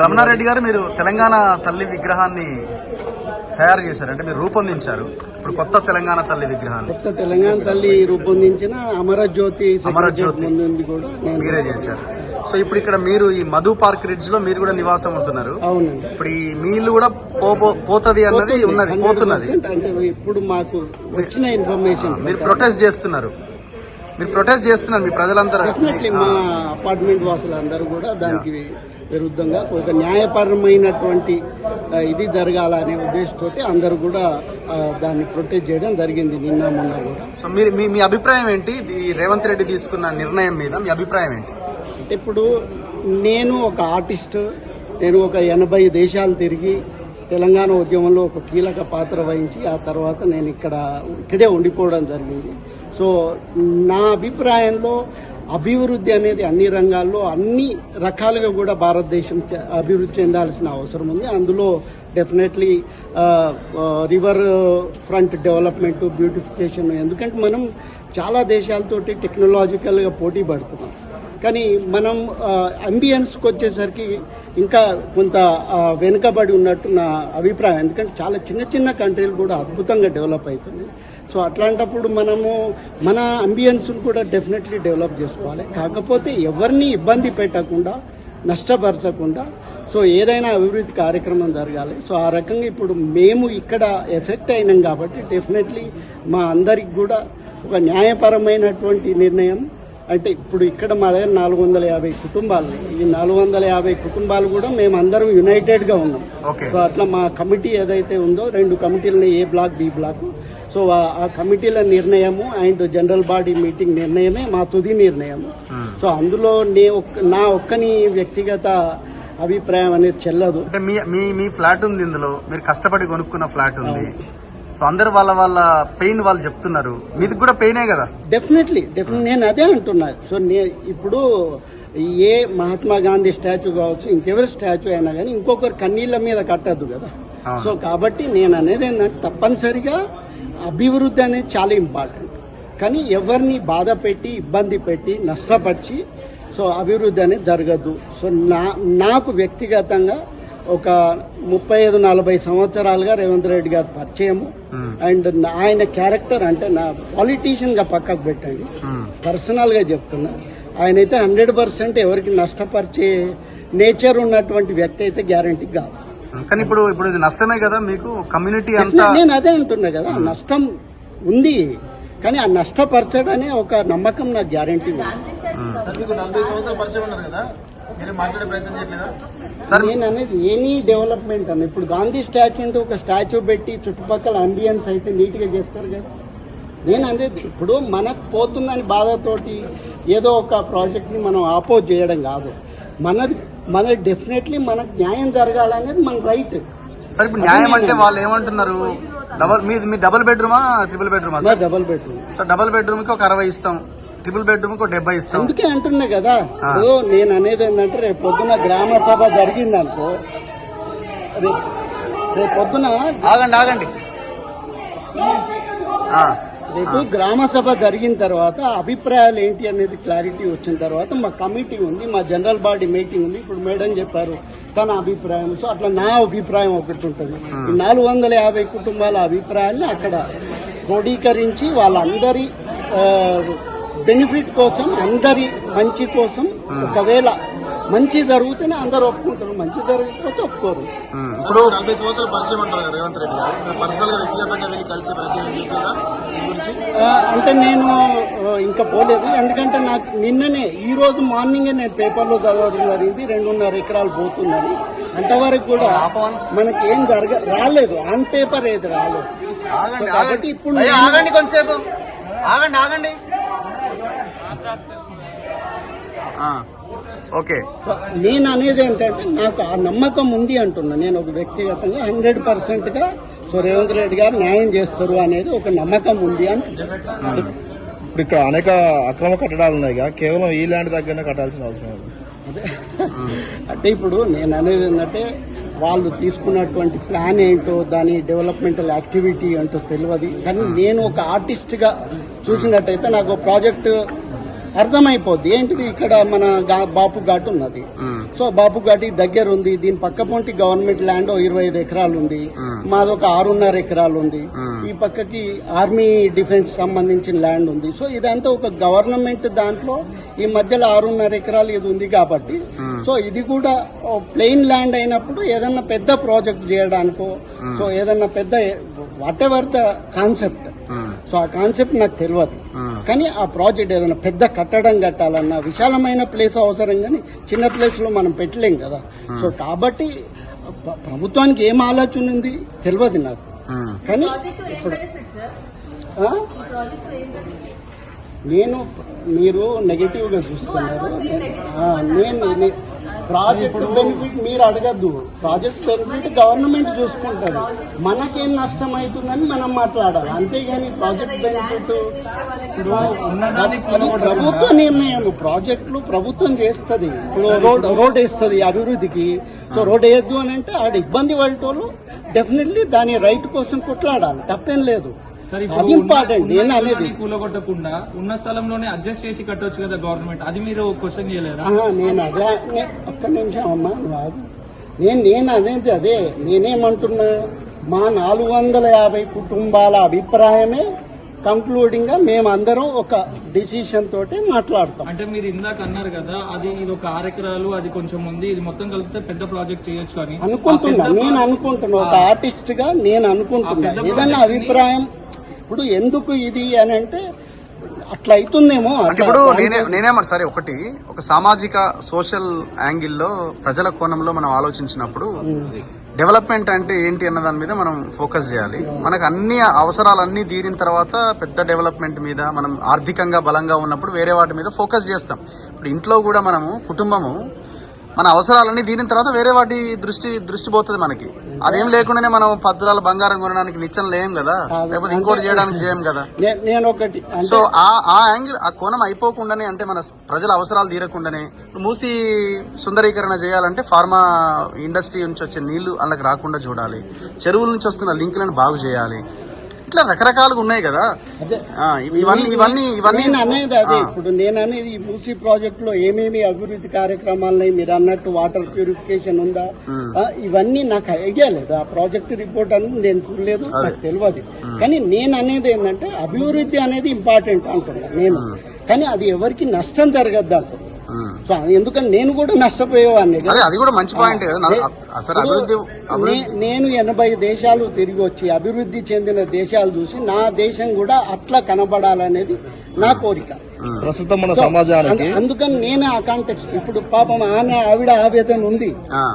రమణారెడ్డి గారు, మీరు తెలంగాణ తల్లి విగ్రహాన్ని తయారు చేశారు, అంటే మీరు రూపొందించారు ఇప్పుడు కొత్త తెలంగాణ తల్లి విగ్రహాన్ని. కొత్త తెలంగాణ తల్లి రూపొందించిన అమరజ్యోతి కూడా మీరే చేశారు. సో ఇప్పుడు ఇక్కడ మీరు ఈ మధు పార్క్ రిడ్జ్ లో మీరు కూడా నివాసం ఉంటున్నారు. అవునండి. ఇప్పుడు ఈ మీ ఇల్లు కూడా పోతది అన్నది ఉన్నది, పోతున్నది. అంటే ఇప్పుడు మాకు వచ్చిన ఇన్ఫర్మేషన్ మీరు ప్రొటెస్ట్ చేస్తున్నారు మీ ప్రజలందరూ. డెఫినెట్లీ మా అపార్ట్మెంట్ వాసులందరూ కూడా దానికి విరుద్ధంగా ఒక న్యాయపరమైనటువంటి ఇది జరగాలనే ఉద్దేశంతో అందరూ కూడా దాన్ని ప్రొటెస్ట్ చేయడం జరిగింది నిన్న మొన్న కూడా. సో మీరు మీ అభిప్రాయం ఏంటి ఈ రేవంత్ రెడ్డి తీసుకున్న నిర్ణయం మీద? మీ అభిప్రాయం ఏంటి? అంటే ఇప్పుడు నేను ఒక ఆర్టిస్ట్, నేను ఒక 80 దేశాలు తిరిగి తెలంగాణ ఉద్యమంలో ఒక కీలక పాత్ర వహించి ఆ తర్వాత నేను ఇక్కడే ఉండిపోవడం జరిగింది. సో నా అభిప్రాయంలో అభివృద్ధి అనేది అన్ని రంగాల్లో అన్ని రకాలుగా కూడా భారతదేశం అభివృద్ధి చెందాల్సిన అవసరం ఉంది. అందులో definitely river front development, beautification. ఎందుకంటే మనం చాలా దేశాలతోటి టెక్నాలజికల్గా పోటీ పడుతున్నాం, కానీ మనం అంబియన్స్కి వచ్చేసరికి ఇంకా కొంత వెనుకబడి ఉన్నట్టు నా అభిప్రాయం. ఎందుకంటే చాలా చిన్న చిన్న కంట్రీలు కూడా అద్భుతంగా డెవలప్ అవుతుంది. సో అట్లాంటప్పుడు మనము మన అంబియన్స్ను కూడా డెఫినెట్లీ డెవలప్ చేసుకోవాలి. కాకపోతే ఎవరిని ఇబ్బంది పెట్టకుండా, నష్టపరచకుండా సో ఏదైనా అభివృద్ధి కార్యక్రమం జరగాలి. సో ఆ రకంగా ఇప్పుడు మేము ఇక్కడ ఎఫెక్ట్ అయినాం కాబట్టి డెఫినెట్లీ మా అందరికి కూడా ఒక న్యాయపరమైనటువంటి నిర్ణయం. అంటే ఇప్పుడు ఇక్కడ మా దగ్గర 450 కుటుంబాలు, ఈ 450 కుటుంబాలు కూడా మేము అందరం యునైటెడ్గా ఉన్నాం. సో అట్లా మా కమిటీ ఏదైతే ఉందో 2 కమిటీలని, ఏ బ్లాక్, బి బ్లాక్. సో ఆ కమిటీల నిర్ణయము అండ్ జనరల్ బాడీ మీటింగ్ నిర్ణయమే మా తుది నిర్ణయము. సో అందులో నా ఒక్కని వ్యక్తిగత అభిప్రాయం అనేది చెల్లదు. అంటే మీ ఫ్లాట్ ఉంది, ఇందులో మీరు కష్టపడి కొనుక్కున్న ఫ్లాట్ ఉంది. సో అందరు వాళ్ళ పెయిన్ వాళ్ళు చెప్తున్నారు, మీది కూడా పెయినే కదా? డెఫినెట్లీ నేను అదే అంటున్నా. సో ఇప్పుడు ఏ మహాత్మా గాంధీ స్టాచ్యూ కావచ్చు, ఇంకెవరి స్టాచ్యూ అయినా కానీ ఇంకొకరు కన్నీళ్ళ మీద కట్టద్దు కదా. సో కాబట్టి నేను అనేది ఏంటంటే తప్పనిసరిగా అభివృద్ధి అనేది చాలా ఇంపార్టెంట్, కానీ ఎవరిని బాధ పెట్టి, ఇబ్బంది పెట్టి, నష్టపరిచి సో అభివృద్ధి అనేది జరగద్దు. సో నాకు వ్యక్తిగతంగా ఒక 35-40 సంవత్సరాలుగా రేవంత్ రెడ్డి గారు పరిచయము. అండ్ ఆయన క్యారెక్టర్ అంటే నా పాలిటీషియన్ గా పక్కకు పెట్టండి, పర్సనల్ గా చెప్తున్నా, ఆయన అయితే 100% ఎవరికి నష్టపరిచే నేచర్ ఉన్నటువంటి వ్యక్తి అయితే గ్యారంటీ కాదు. కానీ ఇప్పుడు ఇది నష్టమే కదా మీకు, కమ్యూనిటీ అంతా. నేను అదే అంటున్నా కదా, నష్టం ఉంది, కానీ ఆ నష్టపరచడనే ఒక నమ్మకం నాకు గ్యారంటీ ఉంది. నేను అనేది ఎనీ డెవలప్మెంట్ అన్న, ఇప్పుడు గాంధీ స్టాచ్యూ అంటే ఒక స్టాచ్యూ పెట్టి చుట్టుపక్కల అంబియన్స్ అయితే నీట్ గా చేస్తారు కదా. నేను అనేది ఇప్పుడు మనకు పోతుందని బాధతోటి ఏదో ఒక ప్రాజెక్ట్ ని మనం ఆపోజ్ చేయడం కాదు. మనది డెఫినెట్లీ మనకు న్యాయం జరగాలనేది మన రైట్. సరే ఇప్పుడు న్యాయం అంటే వాళ్ళు ఏమంటున్నారు, మీ డబుల్ బెడ్రూమా, ట్రిపుల్ బెడ్రూమా? Double bedroom. So double bedroom కి ఒక 60 ఇస్తాం, ట్రిపుల్ బెడ్రూమ్ కి 70 ఇస్తాం. అందుకే అంటున్నా కదా. ఇప్పుడు నేను అనేది ఏంటంటే రేపు పొద్దున గ్రామ సభ జరిగిందనుకో, రేపు పొద్దున ఆగండి రేపు గ్రామ సభ జరిగిన తర్వాత అభిప్రాయాలు ఏంటి అనేది క్లారిటీ వచ్చిన తర్వాత మా కమిటీ ఉంది, మా జనరల్ బాడీ మీటింగ్ ఉంది. ఇప్పుడు మేడం చెప్పారు తన అభిప్రాయం. సో అట్లా నా అభిప్రాయం ఒకటి ఉంటుంది. ఈ 450 కుటుంబాల అభిప్రాయాన్ని అక్కడ క్రోడీకరించి వాళ్ళందరి బెనిఫిట్ కోసం, అందరి మంచి కోసం, ఒకవేళ మంచి జరిగితేనే అందరు ఒప్పుకుంటారు, మంచి జరగకపోతే ఒప్పుకోరు. ఇప్పుడు 40 సంవత్సరాలు పరిచయం అంటారు రేవంత్ రెడ్డి గారు, పర్సనల్ గా వ్యక్తిగతంగా వెళ్ళి కలిసి అంటే నేను ఇంకా పోలేదు. ఎందుకంటే నాకు నిన్ననే, ఈ రోజు మార్నింగే నేను పేపర్లో చదవడం జరిగింది 2.5 ఎకరాలు పోతుందని. అంతవరకు కూడా మనకి ఏం రాలేదు, ఆన్ పేపర్ ఏది రాలేదు. కాబట్టి ఇప్పుడు కొంచెంసేపు ఆగండి. ఓకే, నేను అనేది ఏంటంటే నాకు ఆ నమ్మకం ఉంది అంటున్నా. నేను ఒక వ్యక్తిగతంగా 100%గా సో రేవంత్ రెడ్డి గారు న్యాయం చేస్తారు అనేది ఒక నమ్మకం ఉంది అంటున్నా. ఇప్పుడు ఇక్కడ అనేక అక్రమ కట్టడాలు ఉన్నాయి, కేవలం ఈ ల్యాండ్ దగ్గరనే కట్టాల్సిన అవసరం ఉంది. అదే అంటే ఇప్పుడు నేను అనేది ఏంటంటే వాళ్ళు తీసుకున్నటువంటి ప్లాన్ ఏంటో, దాని డెవలప్మెంటల్ యాక్టివిటీ ఏంటో తెలియదు. కానీ నేను ఒక ఆర్టిస్ట్గా చూసినట్టయితే నాకు ప్రాజెక్ట్ అర్థమైపోద్ది ఏంటిది ఇక్కడ మన బాపు ఘాట్ ఉన్నది. సో బాపు ఘాట్ దగ్గర ఉంది, దీని పక్క పొంటి గవర్నమెంట్ ల్యాండ్ 25 ఎకరాలు ఉంది, మాదొక 6.5 ఎకరాలు ఉంది, ఈ పక్కకి ఆర్మీ డిఫెన్స్ సంబంధించిన ల్యాండ్ ఉంది. సో ఇదంతా ఒక గవర్నమెంట్ దాంట్లో ఈ మధ్యలో 6.5 ఎకరాలు ఇది ఉంది కాబట్టి సో ఇది కూడా ప్లెయిన్ ల్యాండ్ అయినప్పుడు ఏదన్నా పెద్ద ప్రాజెక్ట్ చేయడానికో సో ఏదన్నా పెద్ద what ever the concept, so ఆ కాన్సెప్ట్ నాకు తెలియదు. కానీ ఆ ప్రాజెక్ట్ ఏదైనా పెద్ద కట్టడం కట్టాలన్నా విశాలమైన ప్లేస్ అవసరం, కానీ చిన్న ప్లేస్ లో మనం పెట్టలేం కదా. సో కాబట్టి ప్రభుత్వానికి ఏం ఆలోచన ఉంది తెలియదు నాకు. కానీ ఇప్పుడు మీరు నెగటివ్ గా చూస్తున్నారు. నేను ప్రాజెక్ట్ బెనిఫిట్ మీరు అడగద్దు, ప్రాజెక్ట్ బెనిఫిట్ గవర్నమెంట్ చూసుకుంటారు, మనకేం నష్టం అవుతుందని మనం మాట్లాడాలి, అంతేగాని ప్రాజెక్ట్ బెనిఫిట్ ప్రభుత్వ నిర్ణయం. ప్రాజెక్టులు ప్రభుత్వం చేస్తుంది, ఇప్పుడు రోడ్ వేస్తుంది అభివృద్ధికి. సో రోడ్ వేయద్దు అని అంటే ఆడ ఇబ్బంది పడేటోళ్ళు డెఫినెట్లీ దాని రైట్ కోసం కొట్లాడాలి, తప్పేం లేదు. అది ఇంపార్టెంట్. నేను అనేది కూలగొట్టకుండా ఉన్న స్థలంలోనే అడ్జస్ట్ చేసి కట్టొచ్చు కదా గవర్నమెంట్, అది మీరు క్వశ్చన్ చేయలేరా? నేను అదే ఒక్క నిమిషం అమ్మా నేను అనేది అదే నేనేమంటున్నా, మా 450 కుటుంబాల అభిప్రాయమే కంక్లూడింగ్ గా మేమందరం ఒక డిసిషన్ తోటి మాట్లాడతాం. అంటే మీరు ఇందాక అన్నారు కదా, ఇది ఒక 6 ఎకరాలు, అది కొంచెం ఉంది, ఇది మొత్తం కలిపితే పెద్ద ప్రాజెక్ట్ చేయొచ్చు అని నేను అనుకుంటున్నా ఒక ఆర్టిస్ట్ గా నేను అనుకుంటున్నా. ఏదన్నా అభిప్రాయం ఇప్పుడు ఎందుకు ఇది అని అంటే అట్లా అవుతుందేమో. ఇప్పుడు నేనేమన్నా సరే ఒక సామాజిక సోషల్ యాంగిల్లో ప్రజల కోణంలో మనం ఆలోచించినప్పుడు డెవలప్మెంట్ అంటే ఏంటి అన్న దాని మీద మనం ఫోకస్ చేయాలి. మనకు అన్ని అవసరాలన్నీ తీరిన తర్వాత పెద్ద డెవలప్మెంట్ మీద మనం ఆర్థికంగా బలంగా ఉన్నప్పుడు వేరే వాటి మీద ఫోకస్ చేస్తాం. ఇప్పుడు ఇంట్లో కూడా మనము కుటుంబము మన అవసరాలన్నీ తీరిన తర్వాత వేరే వాటి దృష్టి పోతుంది మనకి. అదేం లేకుండానే మనం 10 తులాల బంగారం కొనడానికి నిత్యం లేం కదా, లేకపోతే ఇంకోటి చేయడానికి చేయం కదా. సో ఆ యాంగిల్ ఆ కోణం అయిపోకుండానే, అంటే మన ప్రజల అవసరాలు తీరకుండానే మూసి సుందరీకరణ చేయాలంటే ఫార్మా ఇండస్ట్రీ నుంచి వచ్చే నీళ్లు అందులోకి రాకుండా చూడాలి, చెరువుల నుంచి వస్తున్న లింకులను బాగు చేయాలి, ఇట్లా రకరకాలుగా ఉన్నాయి కదా. ఇవన్నీ అనేది అదే. ఇప్పుడు నేను అనేది ఈ మూసీ ప్రాజెక్ట్ లో ఏమేమి అభివృద్ధి కార్యక్రమాలున్నాయి, మీరు అన్నట్టు వాటర్ ప్యూరిఫికేషన్ ఉందా, ఇవన్నీ నాకు ఐడియా లేదు. ఆ ప్రాజెక్ట్ రిపోర్ట్ అనేది నేను చూడలేదు, నాకు తెలియదు. కానీ నేను అనేది ఏంటంటే అభివృద్ధి అనేది ఇంపార్టెంట్ అంటున్నా నేను, కానీ అది ఎవరికి నష్టం జరగద్దు అంటున్నా. సో ఎందుకంటే నేను కూడా నష్టపోయేవాడిని. అది కూడా మంచి పాయింట్ కదా. నేను 80 దేశాలు తిరిగి వచ్చి అభివృద్ధి చెందిన దేశాలు చూసి నా దేశం కూడా అట్లా కనబడాలనేది నా కోరిక ప్రస్తుతం మన సమాజానికి. అందుకని నేను ఆ కాంటెక్స్ట్ ఇప్పుడు పాపం ఆవిడ ఆవేదన ఉంది,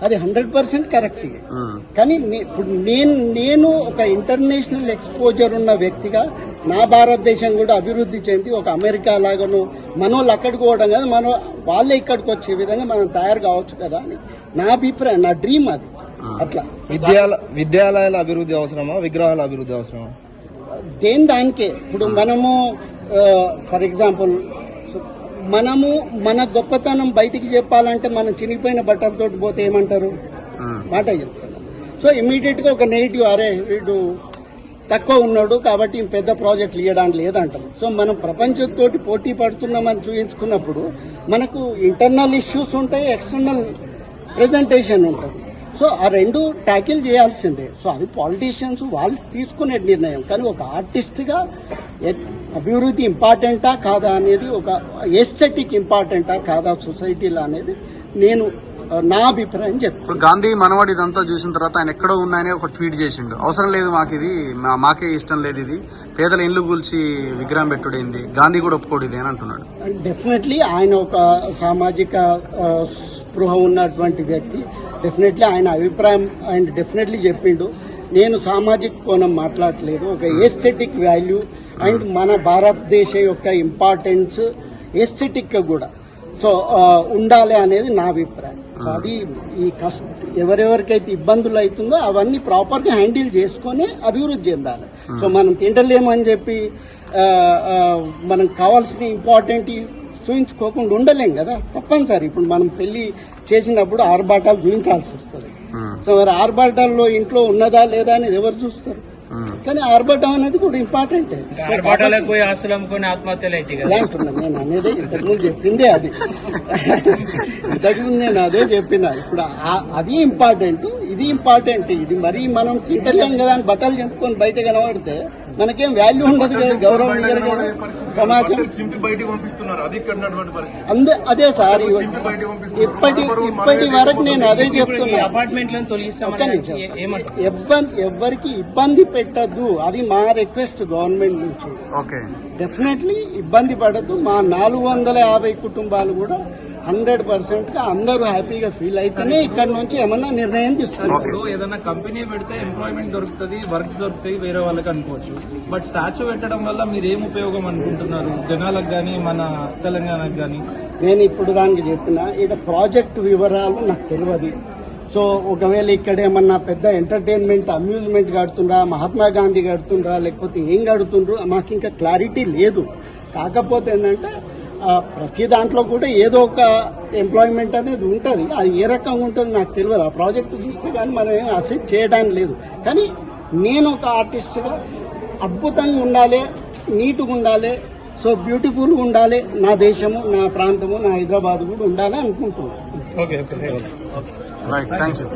అది 100% కరెక్ట్. కానీ ఇప్పుడు నేను ఒక ఇంటర్నేషనల్ ఎక్స్పోజర్ ఉన్న వ్యక్తిగా నా భారతదేశం కూడా అభివృద్ధి చెంది ఒక అమెరికా లాగాను మనోళ్ళు అక్కడికి పోవడం కదా, వాళ్ళే ఇక్కడికి వచ్చే విధంగా మనం తయారు కావచ్చు కదా అని నా అభిప్రాయం, నా డ్రీమ్ అది. అట్లా విద్యాలయాల అభివృద్ధి అవసరమా, విగ్రహాల అభివృద్ధి అవసరమా? దానికే ఇప్పుడు మనము ఫర్ ఎగ్జాంపుల్ మనము మన గొప్పతనం బయటికి చెప్పాలంటే మనం చినిగిపోయిన బట్టలతో పోతే ఏమంటారు మాట చెప్తాను. సో ఇమీడియట్ గా ఒక నెగిటివ్, అరే వీడు తక్కువ ఉన్నాడు కాబట్టి పెద్ద ప్రాజెక్టులు ఇవ్వడానికి లేదంటారు. సో మనం ప్రపంచంతో పోటీ పడుతున్నామని చూపించుకున్నప్పుడు మనకు ఇంటర్నల్ ఇష్యూస్ ఉంటాయి, ఎక్స్టర్నల్ ప్రెజెంటేషన్ ఉంటుంది. సో ఆ రెండు ట్యాకిల్ చేయాల్సిందే. సో అది పాలిటీషియన్స్ వాళ్ళు తీసుకునే నిర్ణయం. కానీ ఒక ఆర్టిస్ట్గా అభివృద్ధి ఇంపార్టెంటా కాదా అనేది, ఒక ఎస్థెటిక్ ఇంపార్టెంటా కాదా సొసైటీలో అనేది నేను నా అభిప్రాయం చెప్తాను. గాంధీ మనవాడు ఇదంతా చూసిన తర్వాత ఆయన ఎక్కడో ఉన్నాయని ఒక ట్వీట్ చేసిండు, అవసరం లేదు మాకు ఇది, మాకే ఇష్టం లేదు ఇది, పేదల ఇల్లు కూల్చి విగ్రహం పెట్టుడైంది, గాంధీ కూడా ఒప్పుకోడు ఇది అని అంటున్నాడు. డెఫినెట్లీ ఆయన ఒక సామాజిక స్పృహ ఉన్నటువంటి వ్యక్తి. డెఫినెట్లీ ఆయన అభిప్రాయం ఆయన డెఫినెట్లీ చెప్పిండు. నేను సామాజిక కోణం మాట్లాడలేదు, ఒక ఎస్థెటిక్ వాల్యూ అండ్ మన భారతదేశ యొక్క ఇంపార్టెన్స్ ఎస్థెటిక్ కూడా సో ఉండాలి అనేది నా అభిప్రాయం. సో అది ఈ ఎవరెవరికైతే ఇబ్బందులు అవుతుందో అవన్నీ ప్రాపర్గా హ్యాండిల్ చేసుకొని అభివృద్ధి చెందాలి. సో మనం తింటలేమని చెప్పి మనం కావాల్సిన ఇంపార్టెంట్ చూయించుకోకుండా ఉండలేం కదా, తప్పనిసరి. ఇప్పుడు మనం పెళ్లి చేసినప్పుడు ఆర్భాటాలు చూపించాల్సి వస్తుంది. సో మరి ఆర్భాటాల్లో ఇంట్లో ఉన్నదా లేదా అనేది ఎవరు చూస్తారు? కానీ ఆర్భటం అనేది కూడా ఇంపార్టెంట్. ఆర్భాటాలకు పోయి ఆస్తులు అమ్ముకొని ఆత్మహత్యలు అయితే కదా. నేను అనేది ఇంతకుముందు చెప్పిందే అది. ఇంతకుముందు నేను అదే చెప్పిన. ఇప్పుడు అది ఇంపార్టెంట్, ఇది ఇంపార్టెంట్. ఇది మరీ మనం తింటలేం కదా అని బట్టలు చెప్పుకొని బయట కనబడితే మనకేం వాల్యూ ఉండదు కదా, గౌరవం ఉండదు కదా సమాజం. అదే సార్ ఇప్పటి వరకు నేను అదే చెప్తున్నా. అపార్ట్మెంట్లను తొలగిస్తామని ఎవరికి ఇబ్బంది పెట్టద్దు, అది మా రిక్వెస్ట్ గవర్నమెంట్ నుంచి. ఓకే, డెఫినెట్లీ ఇబ్బంది పడద్దు. మా 450 కుటుంబాలు కూడా 100% గా అందరూ హ్యాపీగా ఫీల్ అయితేనే ఇక్కడ నుంచి ఏమన్నా నిర్ణయం తీసుకుంటారు. ఇప్పుడు ఏదైనా కంపెనీ పెడితే ఎంప్లాయ్మెంట్ దొరుకుతుంది, వర్క్ దొరుకుతాయి వేరే వాళ్ళకి అనుకోవచ్చు. బట్ స్టాచ్యూ పెట్టడం వల్ల మీరు ఏం ఉపయోగం అనుకుంటున్నారు జనాలకు గానీ మన తెలంగాణకు గానీ? నేను ఇప్పుడు దానికి చెప్పిన ఇక ప్రాజెక్ట్ వివరాలు నాకు తెలియదు. సో ఒకవేళ ఇక్కడ ఏమన్నా పెద్ద ఎంటర్టైన్మెంట్ అమ్యూజ్మెంట్ కడుతుండ్రా, మహాత్మా గాంధీ కడుతుండ్రా, లేకపోతే ఏం కడుతుండ్రు మాకు ఇంకా క్లారిటీ లేదు. కాకపోతే ఏంటంటే ప్రతి దాంట్లో కూడా ఏదో ఒక ఎంప్లాయ్మెంట్ అనేది ఉంటుంది. అది ఏ రకంగా ఉంటుంది నాకు తెలియదు. ఆ ప్రాజెక్టు చూస్తే కానీ మనం ఏం అసెస్ చేయడానికి లేదు. కానీ నేను ఒక ఆర్టిస్ట్గా అద్భుతంగా ఉండాలి, నీట్గా ఉండాలి, సో బ్యూటిఫుల్గా ఉండాలి నా దేశము, నా ప్రాంతము, నా హైదరాబాద్ కూడా ఉండాలి అనుకుంటున్నాను. Right, thank you.